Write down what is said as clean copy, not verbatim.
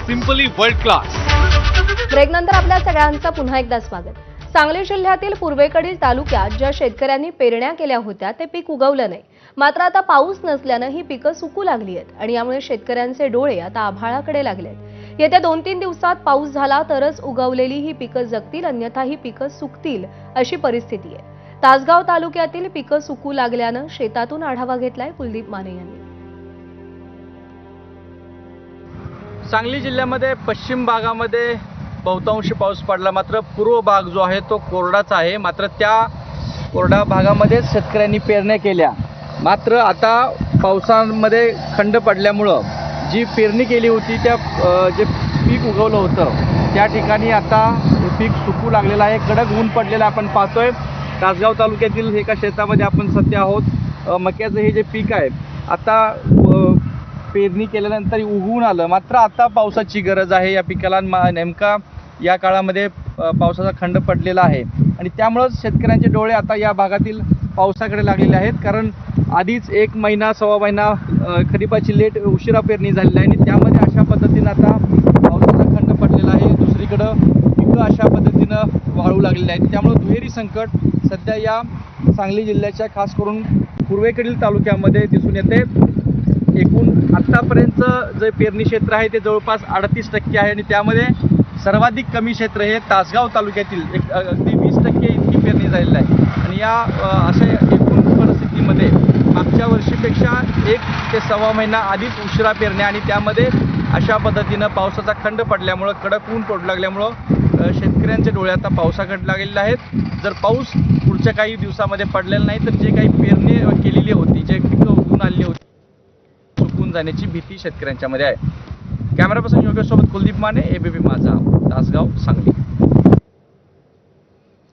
Simply world class. ब्रेकनंतर आपल्या सगळ्यांचं पुन्हा एकदा स्वागत। सांगली जिल्ह्यातील पूर्वेकडील तालुक्यात ज्या शेतकऱ्यांनी पेरण्या केल्या होत्या ते पीक उगवलं नाही, मात्र आता पाऊस नसल्यानं ही पिकं सुकू लागली आहेत आणि यामुळे शेतकऱ्यांचे डोळे आता आभाळाकडे लागलेत। येत्या 2-3 दिवसात पाऊस झाला तरच उगवलेली ही पिकं जगतील, अन्यथा ही पिकं सुकतील अशी परिस्थिती आहे। तासगाव तालुक्यातील पिकं सुकू लागल्यानं शेतातून आढावा घेतलाय कुलदीप माने यांनी। सांगली जिल्ह्यामध्ये पश्चिम भागामध्ये बहुतांश पाऊस पडला, मात्र पूर्व भाग जो आहे तो कोरडाच आहे। मात्र त्या कोरडा भागामध्ये शेतकऱ्यांनी पेरण्या केल्या, मात्र आता पावसामध्ये खंड पडल्यामुळं जी पेरणी केली होती त्या जे पीक उगवलं होतं त्या ठिकाणी आता पीक सुकू लागलेलं आहे। कडक ऊन पडलेलं आपण पाहतोय। तासगाव तालुक्यातील एका शेतामध्ये आपण सध्या आहोत। मक्याचं हे जे पीक आहे आता पेरणी केल्यानंतर उगवून आलं, मात्र आता पावसाची गरज आहे या पिकाला। नेमका या काळामध्ये पावसाचा खंड पडलेला आहे आणि त्यामुळंच शेतकऱ्यांचे डोळे आता या भागातील पावसाकडे लागलेले आहेत। कारण आधीच 1 महिना सव्वा महिना खरीपाची लेट उशिरा पेरणी झालेली आहे आणि त्यामध्ये अशा पद्धतीनं आता पावसाचा खंड पडलेला आहे। दुसरीकडं पिकं अशा पद्धतीनं वाळू लागलेली आहेत। त्यामुळे दुहेरी संकट सध्या या सांगली जिल्ह्याच्या खास करून पूर्वेकडील तालुक्यामध्ये दिसून येते। एकूण आत्तापर्यंतचं जे पेरणी क्षेत्र आहे ते जवळपास 38% आहे आणि त्यामध्ये सर्वाधिक कमी क्षेत्र हे तासगाव तालुक्यातील अगदी 20% इतकी पेरणी झालेली आहे। आणि या अशा एकूण परिस्थितीमध्ये मागच्या वर्षीपेक्षा 1 ते सव्वा महिना आधीच उशिरा पेरण्या आणि त्यामध्ये अशा पद्धतीनं पावसाचा खंड पडल्यामुळं कडक ऊन पडू लागल्यामुळं शेतकऱ्यांचे डोळे आता पावसाकडे लागलेले आहेत। जर पाऊस पुढच्या काही दिवसामध्ये पडलेला नाही तर जे काही पेरणी केलेली होती, जे पिकं उगवून आलेली होती, सुकून जाण्याची भीती शेतकऱ्यांच्यामध्ये आहे। कॅमेरा पर्सन योगेश सोबत कुलदीप माने, एबीपी माझा, तासगाव, सांगली।